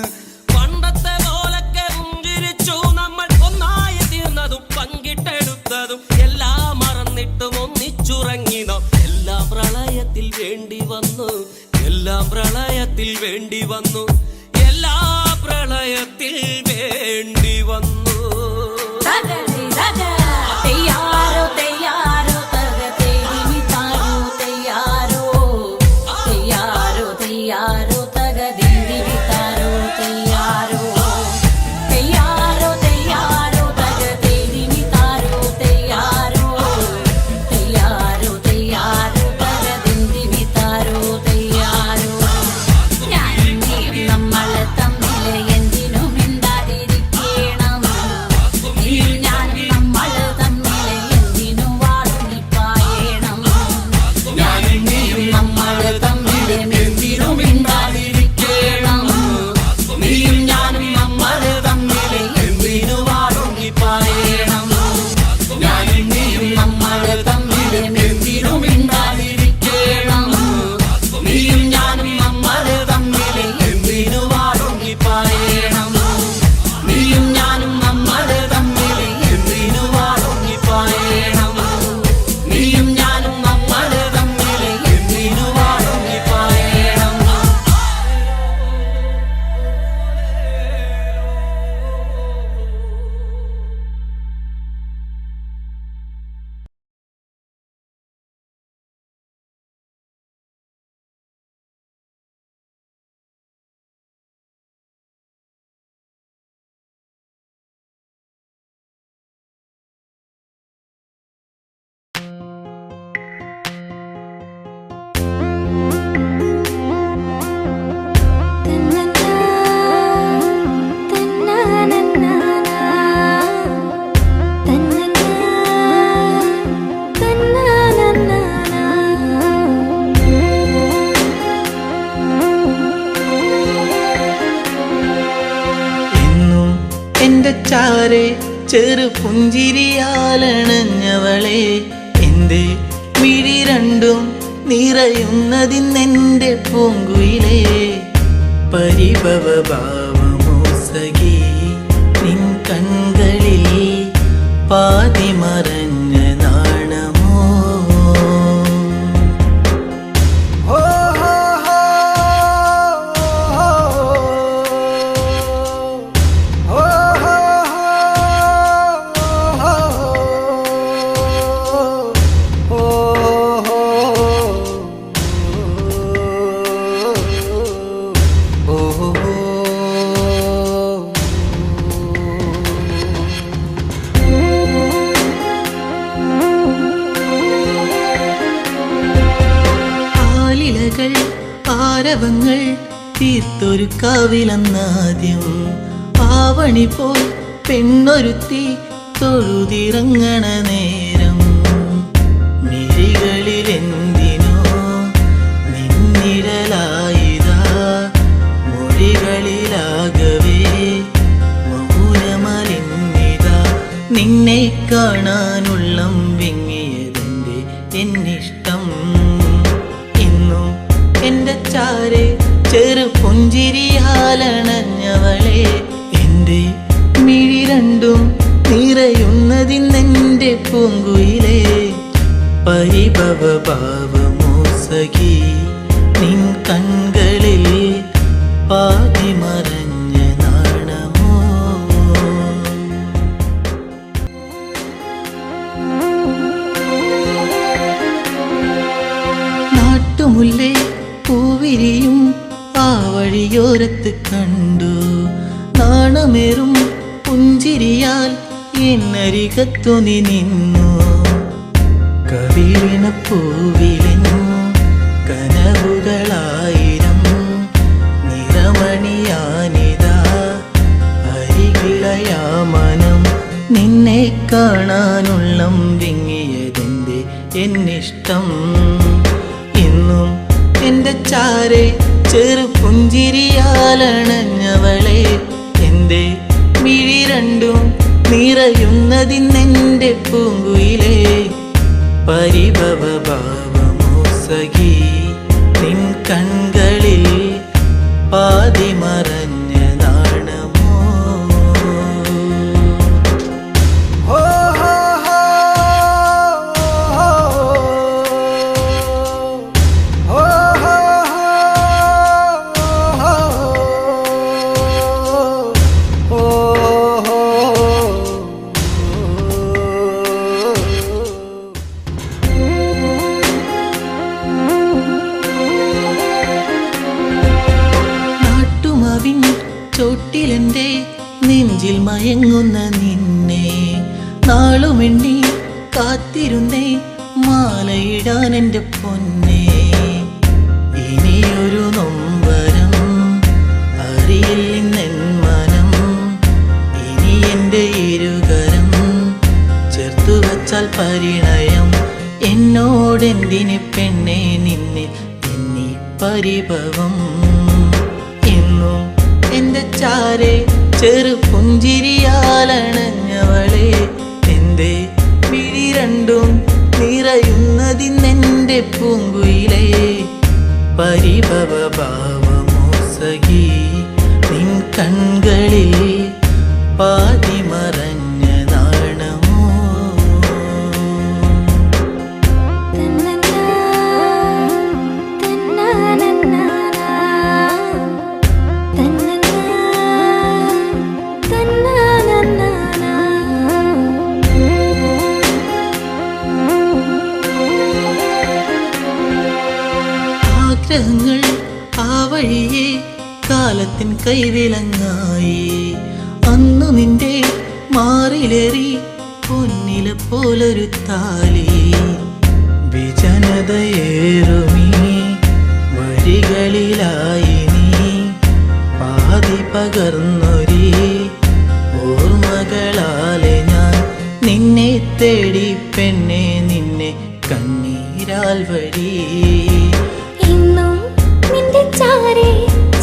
പണ്ടത്തെ പോലൊക്കെ പുഞ്ചിരിച്ചു നമ്മൾ ഒന്നായി തീർന്നതും പങ്കിട്ടെടുത്തതും എല്ലാം മറന്നിട്ടും ഒന്നിച്ചുറങ്ങി നാം. എല്ലാം പ്രളയത്തിൽ വേണ്ടി വന്നു, എല്ലാം പ്രളയത്തിൽ വേണ്ടി വന്നു, എല്ലാ പ്രളയത്തിൽ വേണ്ടി വന്നു. തെയ്യാറോ തെയ്യാറോ തക തെയ്തിമിതാരോ തെയ്യാറോ, തെയ്യാറോ തെയ്യാറോ തക ദിന്ദിമിതാരോ തെയ്യാറോ, തെയ്യാറോ തെയ്യാറോ തക തെയ്തിമിതാരോ തെയ്യാറോ, തെയ്യാറോ തെയ്യാറോ തക ദിന്ദിമിതാരോ തെയ്യാറോ. ഞാനും നീയും നമ്മള് തമ്മില് എന്തിനും മിണ്ടാതിരിക്കണം, നീയും ഞാനും നമ്മള് തമ്മില് എന്തിനു വാടുന്നിപ്പായണം. ഞാനും നീയും നമ്മള് തമ്മില് എന്തിനു മിണ്ടാതിരിക്കണം, നീയും ഞാനും നമ്മള് തമ്മില് എന്തിനു വാടുന്നിപ്പായണം. ഞാനും നീയും നമ്മള് തമ്മില് എന്തിനു മിണ്ടാതിരിക്കണം, നീയും ഞാനും നമ്മള് തമ്മില് എന്തിനു വാടുന്നിപ്പായണം, നീയും ഞാനും നമ്മള് തമ്മില് എന്തിനു വാടുന്നിപ്പായണം, നീയും ഞാനും നമ്മള് തമ്മില് എന്തിനു വാടുന്നിപ്പായണം. എന്നും എന്റെ ചാരെ ചെറു പുഞ്ചിരിയാലണഞ്ഞവളെ, എന്റെ മിഴി രണ്ടും നിറയുന്നതിന്നെന്റെ പൂങ്കുയിലേ. പരിഭവ ഭാവമോ സഖി നിൻ കൺകളിൽ, പാതി മറഞ്ഞ നാണമോ. ഹോ ഹോ ഹോ ഹോ ഹോ ഹോ ഹോ ആലിലകൾ ആരവങ്ങൾ തീർത്തൊരു കാവിലെന്നാദ്യം, ആവണി പോൽ പെണ്ണൊരുത്തി തൊഴുതിറങ്ങണ നേരം, മിഴികളിലെന്തിനോ നിന്നിഴലായിതാ, മൊഴികളിലാകവേ മൗനമലിഞ്ഞിതാ. നിന്നെ കാണാനുള്ളം വിങ്ങിയതെന്റെ എന്നിഷ്ടം. ഇന്നും എന്റെ ചാ ചാരെ ചെറു പുഞ്ചിരിയാലണഞ്ഞവളെ എൻ്റെ മിഴി രണ്ടും നിറയുന്നതിന്നെൻ്റെ പൂങ്കുയിലേ പരിഭവ ഭാവമോ സഖി നിൻ കൺകളിൽ പാതി മറഞ്ഞ നാണമോ നാട്ടുമുല്ലേ പൂവിരിയും ആ വഴിയോരത്ത് കണ്ടു നാണമേറും പുഞ്ചിരിയാൽ എന്നരികത്തു നീ നിന്നു കവിളിന പൂവിലെന്നു കനവുകളായിരം നിറമണിയാനിതാ അരികിളയാ മനം നിന്നെ കാണാനുള്ളം വിങ്ങിയതെന്റെ എന്നിഷ്ടം ഇന്നും എൻ്റെ ചാരെ ചെറു പുഞ്ചിരിയാലണഞ്ഞവളെ എൻ്റെ മിഴി രണ്ടും നിറയുന്നതിന്നെൻ്റെ പൂങ്കുയിലേ പരിഭവ ഭാവമോ സഖി നിൻ കൺകളിൽ പാതി മറഞ്ഞ നാണമോ ഹോ ഹോ ഹോ ഹോ ഹോ ഹോ ഹോ നാട്ടുമാവിൻ ചോട്ടിലെൻ്റെ നെഞ്ചിൽ മയങ്ങുന്ന നിന്നെ നാളുമെണ്ണി കാത്തിരുന്നേ മാലയിടാൻ എൻ്റെ പൊന്നെ ഇനിയൊരു നൊമ്പരം അറിയില്ലെന്നെൻ മനം ഇനി എൻ്റെ ഇരുകരം ചേർത്തു വച്ചാൽ പരിണയം എന്നോടെന്തിന് പെണ്ണെ നിന്നെ എന്നീ പരിഭവം എന്നും എൻ്റെ ചാരെ ചെറു പുഞ്ചിരിയാലണഞ്ഞവളെ എൻ്റെ മിഴി രണ്ടും നിറയുന്നതിന്നെൻ്റെ പൂങ്കുയിലേ പരിഭവ ഭാവമോ സഖി നിൻ കൺകളിൽ പാതി മറഞ്ഞ നാണമോ ആഗ്രഹങ്ങൾ ആ വഴിയെ കാലത്തിൻ കൈവിലങ്ങായി അന്നു നിന്റെ മാറിലേറി പൊന്നില പോലൊരു താലി വിജനതയേറുമീ വഴികളിലായി നീ പാതി പകർന്നൊരി ഓർമ്മകളാലെ ഞാൻ നിന്നെ തേടി പെണ്ണെ നിന്നെ കണ്ണീരാൽ വഴി ഇന്നും നിന്റെ ചാരെ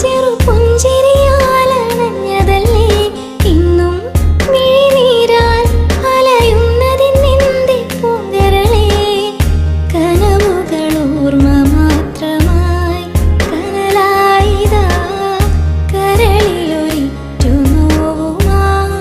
ചെറു പുഞ്ചിരിയാലണഞ്ഞതല്ലേ ഇന്നും മിഴിനീരാൽ അലയുന്നതിന്നെന്റെ പൂങ്കരളേ കനവുകൾ ഓർമ്മ മാത്രമായി കനലായിതാ കരളിലൊരിറ്റു നോവുമായി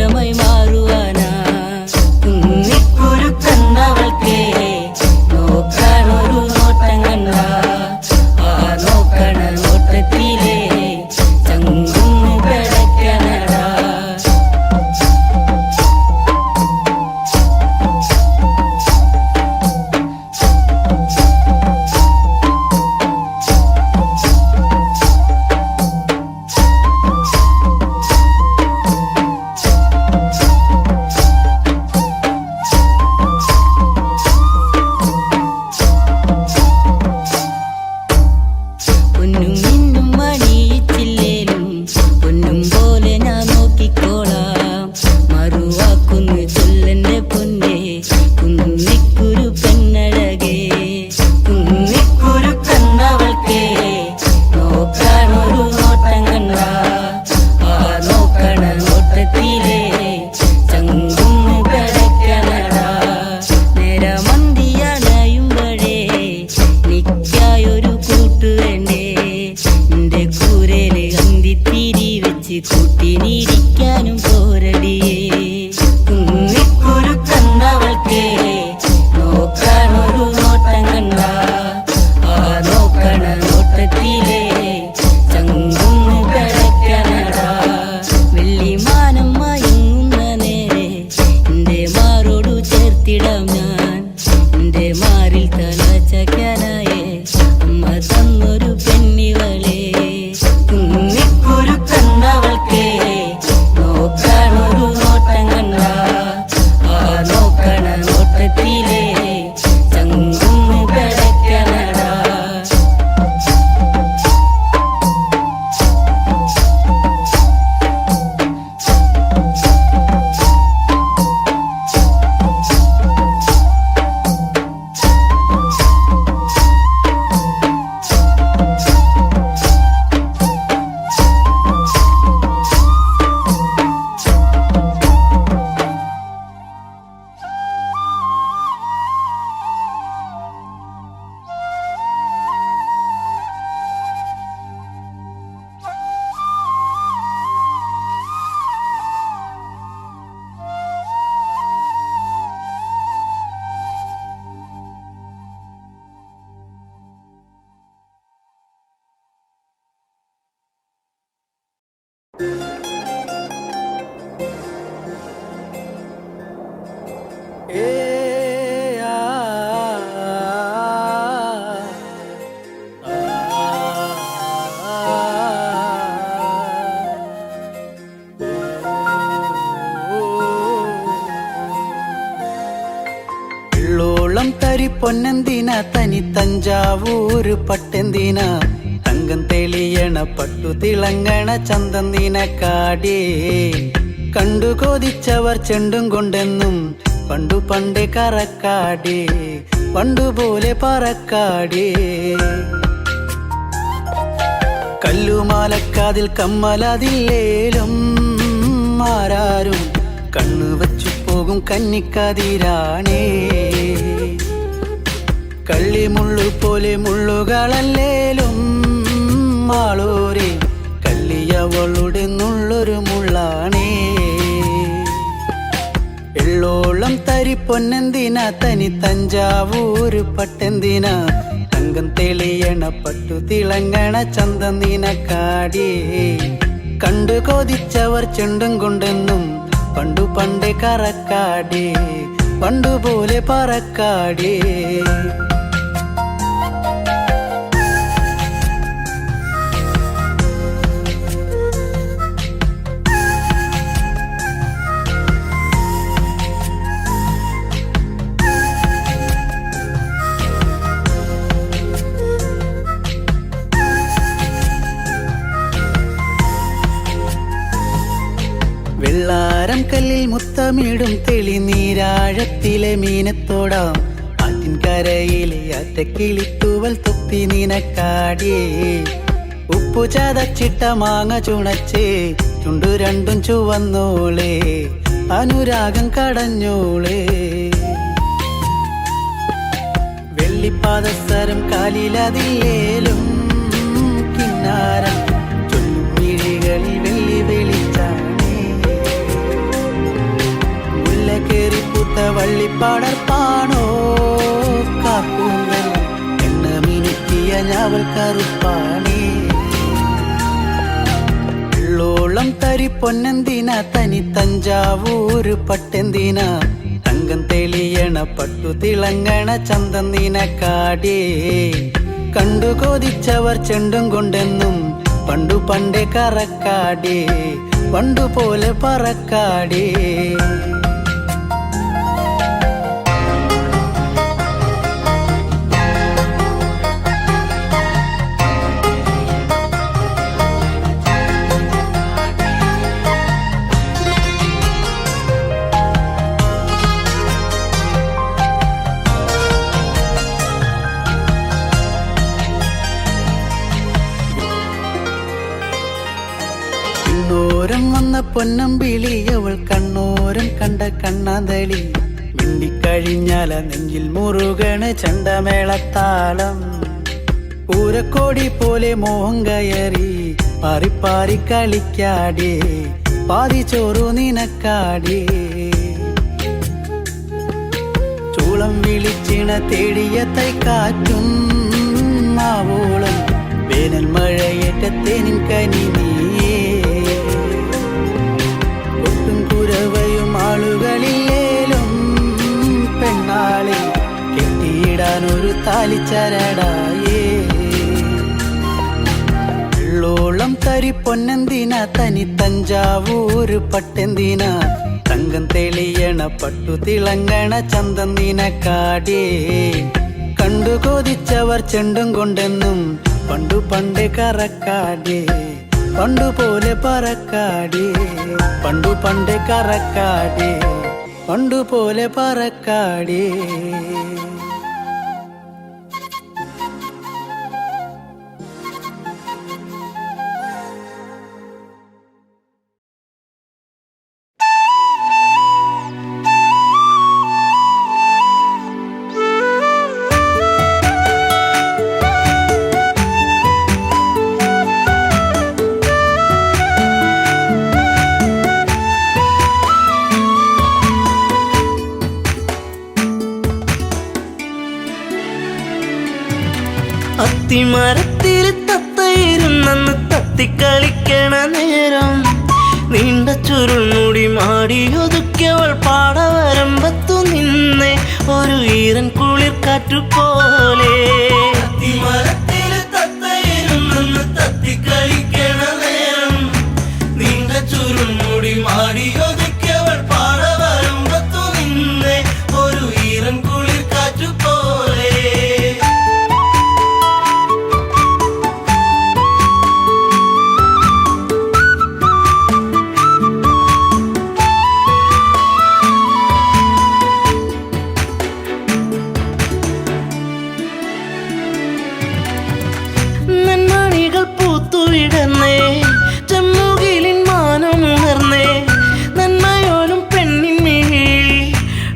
മാത്രമായി മാറുവാനാ കുന്നിക്കുരുക്കന്നവൾക്കേ നോക്കാനൊരു നോട്ടം കണ്ട ആ നോക്കണ നോട്ടത്തിലേ ചങ്കുന്ന് കിടക്കണടാ പൊന്നും മിന്നും മണിയിച്ചില്ലേലും പൊന്നും പോലെ ഞാൻ നോക്കിക്കോളാം മറുവാക്കുന്നു ചൊല്ലെന്റെ പൊന്നേ കുന്നിക്കുരു പെണ്ണഴകേ കുന്നിക്കുരുക്കന്നവൾക്കേ നോക്കാനൊരു നോട്ടം കണ്ട ആ നോക്കണ നോട്ടത്തിലേ ചങ്കുന്ന് കിടക്കണടാ നേരമന്തിയണയുമ്പഴേ നിക്കായൊരു കൂട്ടു വേണ്ടേ എന്റെ കൂരയില് അന്തിത്തിരി വെച്ച് കൂട്ടിനിരിക്കാനും പോരടിയേ കുന്നിക്കുരുക്കന്നവൾക്കേ നോക്കാനൊരു നോട്ടം കണ്ട ആ നോക്കണ നോട്ടത്തിലേ ചങ്കുന്ന് കിടക്കണടാ വെള്ളിമാനം മയങ്ങുന്ന നേരെ എന്റെ മാറോടു ചേർത്തിടാം ഞാൻ എന്റെ മാറിൽ തല ചക്കാനായേ അമ്മ തന്നൊരു പെണ്ണിവളേ കുന്നിക്കുരുക്കന്നവൾക്കേ നോക്കാനൊരു നോട്ടം കണ്ട ആ നോക്കണ നോട്ടത്തിലേ ചങ്കുന്ന് കിടക്കണടാ വെള്ളോളം തരി പൊന്നെന്തിന തനി തഞ്ചാവൂര് പട്ടെന്തിന തങ്കം തെളിയണ പട്ടു തിളങ്ങണ ചന്തന്തിന കാടേ കണ്ടു കൊതിച്ചവർ ചെണ്ടും കൊണ്ടെന്നും പണ്ടു പണ്ടേ കറക്കാടേ പണ്ടുപോലെ പറക്കാടേ കല്ലുമാലക്കാതിൽ കമ്മലതില്ലേലും ആരാരും കണ്ണു വച്ചു പോകും കന്നിക്കതിരാണേ കള്ളിമുള്ളു പോലെ മുള്ളുകളല്ലേലും ആളോരെ കല്ലിയവളുടെ നുള്ളൊരു മുള്ളാണേ എള്ളോളം തരി പൊന്നെന്തിന തനി തഞ്ചാവൂര് പട്ടെന്തിന തങ്കം തെളിയണ പട്ടു തിളങ്ങണ ചന്തന്തിന കാടേ കണ്ടു കൊതിച്ചവർ ചെണ്ടും കൊണ്ടെന്നും പണ്ടു പണ്ടേ കറക്കാടേ പണ്ടുപോലെ പറക്കാടേ വെള്ളാരം കല്ലിൽ മുത്തമിടും തെളിനീരാഴത്തിലെ മീനത്തോടാം ആറ്റിൻകരയിലെ അറ്റക്കിളിത്തൂവൽ തൊപ്പി നിനക്കാടേ ഉപ്പു ചതച്ചിട്ട മാങ്ങ ചുണച്ചേ ചുണ്ടു രണ്ടും ചുവന്നോളേ അനുരാഗം കടഞ്ഞോളേ വെള്ളിപ്പാദസരം കാലിലതില്ലേലും കിന്നാരം ചൊല്ലും മിഴികളിൽ വെള്ളി വെളിച്ചാണേ പടർപ്പാണോ കാക്കൂന്തൽ എണ്ണ മിനുക്കിയ ഞാവൽ കറുപ്പാണേ വെള്ളോളം തരി പൊന്നെന്തിന തനി തഞ്ചാവൂര് പട്ടെന്തിന തങ്കം തെളിയണ പട്ടു തിളങ്ങണ ചന്തം നിനക്കാടേ കണ്ടു കൊതിച്ചവർ ചെണ്ടും കൊണ്ടെന്നും പണ്ടു പണ്ടേ കറക്കാടേ പണ്ടു പോലെ പറക്കാടേ കണ്ണോരം വന്ന പൊന്നമ്പിളി അവൾ കണ്ണോരം കണ്ട കണ്ണാന്തളി മിണ്ടിക്കഴിഞ്ഞാല നെഞ്ചിൽ മുറുകണ് ചണ്ടമേളത്താളം പൂരക്കോടി പോലെ മോഹം കയറി പാറിപ്പാറി കളിക്കാടേ പാതി ചോറു നിനക്കാടേ ചൂളം വിളിച്ചിണ തേടിയ തൈക്കാറ്റും മാവോളം വേനൽ മഴയേറ്റത്തേനിൻ കനി നീയേ ഒട്ടും കുരവയും ആളുകളില്ലേലും പെണ്ണാളെ കെട്ടിയിടാനൊരു താലിച്ചരടായേ വെള്ളോളം തരി പൊന്നെന്തിന തനി തഞ്ചാവൂര് പട്ടെന്തിന തങ്കം തെളിയണ പട്ടു തിളങ്ങണ ചന്തം നിനക്കാടേ കണ്ടു കൊതിച്ചവർ ചെണ്ടും കൊണ്ടെന്നും പണ്ടു പണ്ടേ കറക്കാടേ പണ്ടു പോലെ പറക്കാടേ പണ്ടു പണ്ടേ കറക്കാടേ പണ്ടു പോലെ പറക്കാടേ അത്തിമരത്തിൽ തത്തയിരുന്നെന്ന് തത്തിക്കളിക്കണ നേരം നീണ്ട ചുരുൾമുടി മാടിയൊതുക്കിയവൾ പാടവരമ്പത്തു നിന്നെ ഒരു ഈറൻ കുളിർ കാറ്റുപോലെ അത്തിമരത്തിൽ തത്തയിരുന്നെന്ന് തത്തിക്കളിക്കണ നേരം നീണ്ട ചുരുൾമുടി മാടിയൊതുക്കിയവൾ പാടവരമ്പത്തു നിന്നെ ഒരു ഈറൻ കുളിർ കാറ്റുപോലെ പൂത്തുവിടന്നേ ചെമ്മുകിലിൻ മാനമുണർന്നേ നന്മയോലും പെണ്ണിൻ മിഴി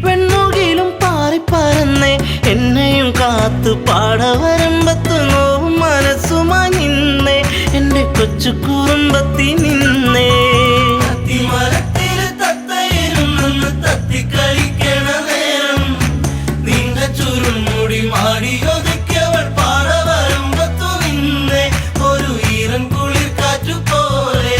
വെണ്ണുകിലും പാറിപ്പറന്നേ എന്നെയും കാത്തു പാടവരമ്പത്ത് നോവും മനസ്സുമായി നിന്നേ എൻ്റെ കൊച്ചു കുറുമ്പത്തി നിന്നേ തത്തിക്കളിക്കണ നേരം നീണ്ട ചുരുൾമുടി മാടിയൊതുക്കിയവൾ പാടവരമ്പത്തു നിന്നേ ഒരു ഈറൻ കുളിർ കാറ്റുപോലെ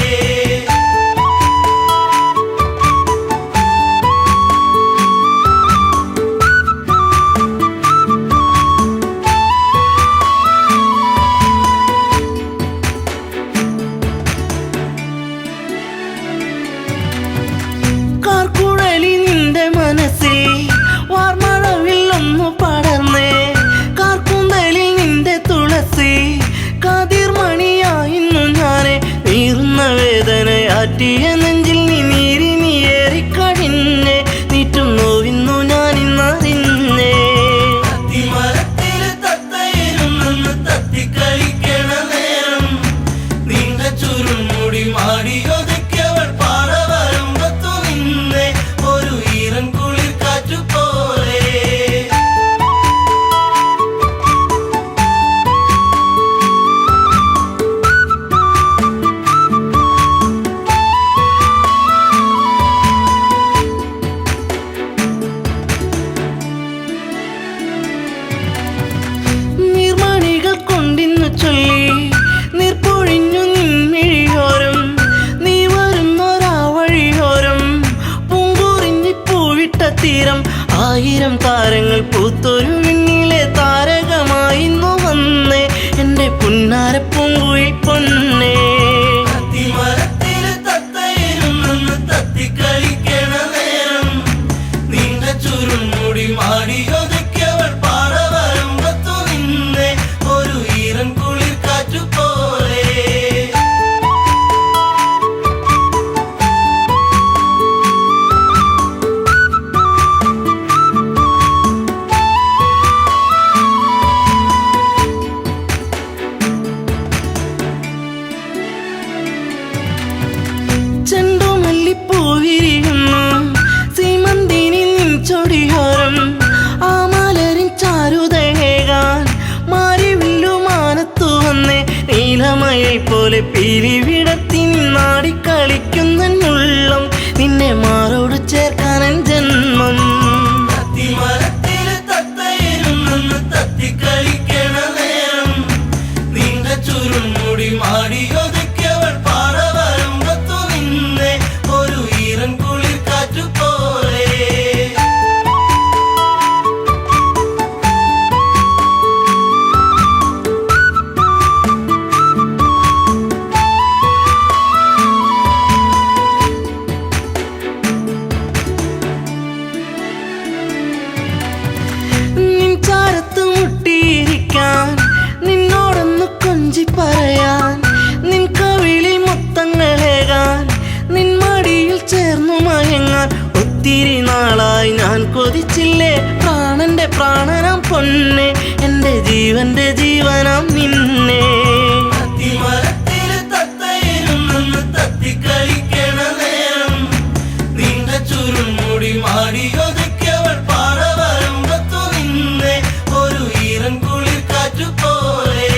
തീരം 1000 താരങ്ങൾ പൂത്തൊരു വിണ്ണിലെ താരകമായിന്നു വന്നേ എൻ്റെ പുന്നാര പൂങ്കുഴി പൊന്നേ. തത്തിക്കളിക്കണ നേരം നീണ്ട ചുരുൾമുടി മാടിയൊതുക്കിയവൾ പാറവരമ്പത്തു നിന്നെ ഒരു ഈറൻ കുളിർ കാറ്റുപോലെ. ചെണ്ടുമല്ലിപ്പൂവിരിയുന്നു സീമന്തിനി നിൻ ചൊടിയോരം ആ മലരിൻ ചാരുതേകാൻ മാരിവില്ലുമാനത്തു വന്നേ നീലമഴை പോലെ പിരിവിടത്തി നിന്നാടിക്കളിക്കുന്ന ഉള്ളം നിന്നെ മാറോട് ചേർക്കാനൻ ജന്മം. തത്തിക്കളിക്കണ നേരം നീണ്ട ചുരുൾമുടി മാടിയൊതുക്കിയവൾ പാറവരമ്പത്തു നിന്നെ ഒരു ഈറൻ കുളിർ കാറ്റുപോലെ. നിൻ ചാരത്ത് മുട്ടിയിരിക്കാൻ നിന്നോടൊന്ന് കൊഞ്ചി പറയാൻ നിൻ കവിളിൽ മുത്തങ്ങളേകാൻ നിൻ മടിയിൽ ചേർന്നു മയങ്ങാൻ ഒത്തിരി നാളായി ഞാൻ കൊതിച്ചില്ലേ പ്രാണന്റെ പ്രാണനാം പൊന്നെ എൻ്റെ ജീവന്റെ ജീവനാം നിന്നെ. തത്തിക്കളിക്കണ നേരം നീണ്ട ചുരുൾമുടി മാടിയൊതുക്കിയവൾ പാറവരമ്പത്തു നിന്നെ ഒരു ഈറൻ കുളിർ കാറ്റുപോലെ.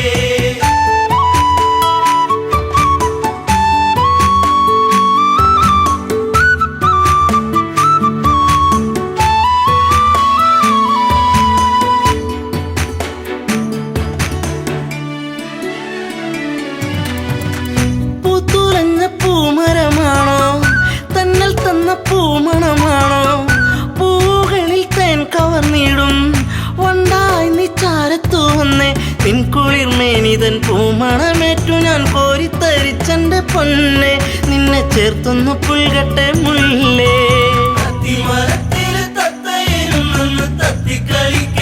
പൂത്തുലഞ്ഞ പൂമരമാണോ തന്നൽ തന്ന പൂമണമാണോ പൂകളിൽ തേൻ കവർന്നിടും വണ്ടായി നീ ചാരത്തു വന്നേ നിൻ കുളിർമേനിതൻ പൂമണമേറ്റു ഞാൻ കോരിത്തരിച്ചെന്റെ പൊന്നെ നിന്നെ ചേർത്തൊന്നു പുൽകട്ടെ മുല്ലേ. തത്തിക്കളിക്ക